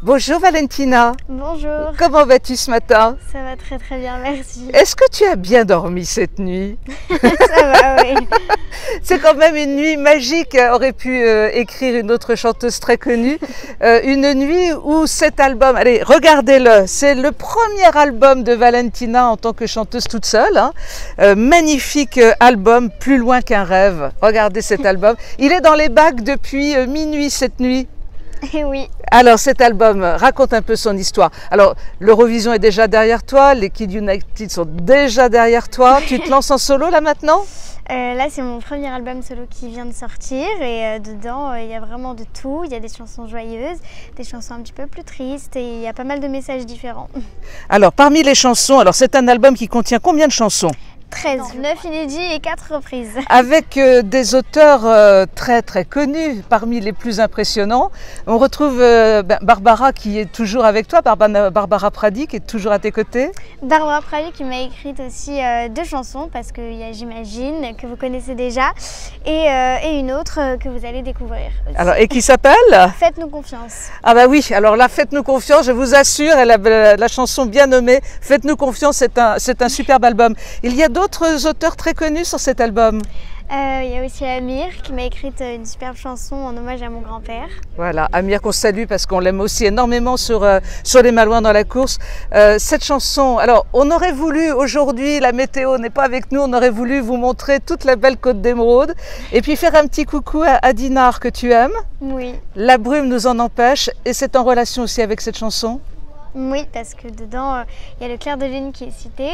Bonjour Valentina. Bonjour. Comment vas-tu ce matin? Ça va très très bien, merci. Est-ce que tu as bien dormi cette nuit? Ça va, oui. C'est quand même une nuit magique, aurait pu écrire une autre chanteuse très connue. Une nuit où cet album, allez, regardez-le, c'est le premier album de Valentina en tant que chanteuse toute seule. Magnifique album, Plus loin qu'un rêve. Regardez cet album. Il est dans les bacs depuis minuit cette nuit. Et oui. Alors cet album raconte un peu son histoire. Alors l'Eurovision est déjà derrière toi, les Kids United sont déjà derrière toi. Tu te lances en solo là maintenant? Là c'est mon premier album solo qui vient de sortir et dedans il y a vraiment de tout. Il y a des chansons joyeuses, des chansons un petit peu plus tristes et il y a pas mal de messages différents. Alors parmi les chansons, alors c'est un album qui contient combien de chansons? 13, 9 inédits et 4 reprises. Avec des auteurs très très connus, parmi les plus impressionnants. On retrouve Barbara qui est toujours avec toi, Barbara Pravi qui est toujours à tes côtés. Barbara Pravi qui m'a écrit aussi 2 chansons, parce qu'il y a J'imagine, que vous connaissez déjà, et une autre que vous allez découvrir aussi. Alors, et qui s'appelle? Faites-nous confiance. Ah bah oui, alors là, Faites-nous confiance, je vous assure, elle a la chanson bien nommée. Faites-nous confiance, c'est un superbe album. Il y a d'autres auteurs très connus sur cet album. Il y a aussi Amir qui m'a écrit une superbe chanson en hommage à mon grand-père. Voilà, Amir qu'on salue parce qu'on l'aime aussi énormément sur les Malouins dans la course. Cette chanson, alors on aurait voulu aujourd'hui, la météo n'est pas avec nous, on aurait voulu vous montrer toute la belle côte d'Émeraude et puis faire un petit coucou à Dinard que tu aimes. Oui. La brume nous en empêche et c'est en relation aussi avec cette chanson. Oui, parce que dedans, il y a le clair de lune qui est cité,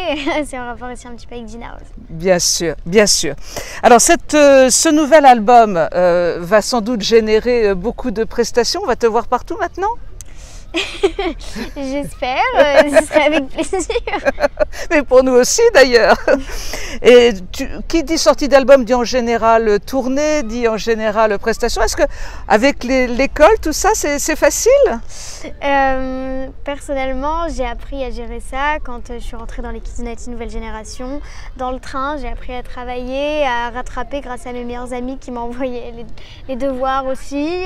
c'est en rapport aussi un petit peu avec Dinard aussi. Bien sûr, bien sûr. Alors ce nouvel album va sans doute générer beaucoup de prestations, on va te voir partout maintenant? J'espère, ce serait avec plaisir. Mais pour nous aussi d'ailleurs. Et qui dit sortie d'album dit en général tournée, dit en général prestation. Est-ce que avec l'école, tout ça, c'est facile? Personnellement, j'ai appris à gérer ça quand je suis rentrée dans les Kids United Nouvelle Génération. Dans le train, j'ai appris à travailler, à rattraper grâce à mes meilleurs amis qui m'envoyaient les devoirs aussi.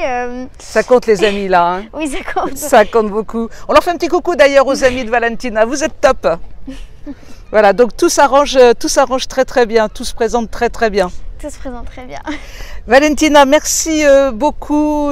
Ça compte les amis là, hein? Oui, ça compte. Ça compte beaucoup. On leur fait un petit coucou d'ailleurs aux amis de Valentina. Vous êtes top. Voilà, donc tout s'arrange très très bien, tout se présente très très bien. Tout se présente très bien. Valentina, merci beaucoup.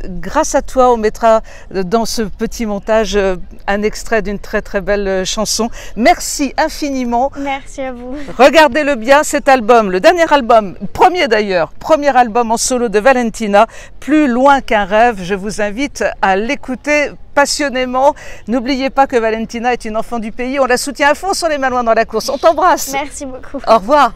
Grâce à toi, on mettra dans ce petit montage un extrait d'une très très belle chanson. Merci infiniment. Merci à vous. Regardez-le bien, cet album, le dernier album, premier d'ailleurs, premier album en solo de Valentina, Plus loin qu'un rêve. Je vous invite à l'écouter passionnément. N'oubliez pas que Valentina est une enfant du pays. On la soutient à fond sur les Malouins dans la course. On t'embrasse. Merci beaucoup. Au revoir.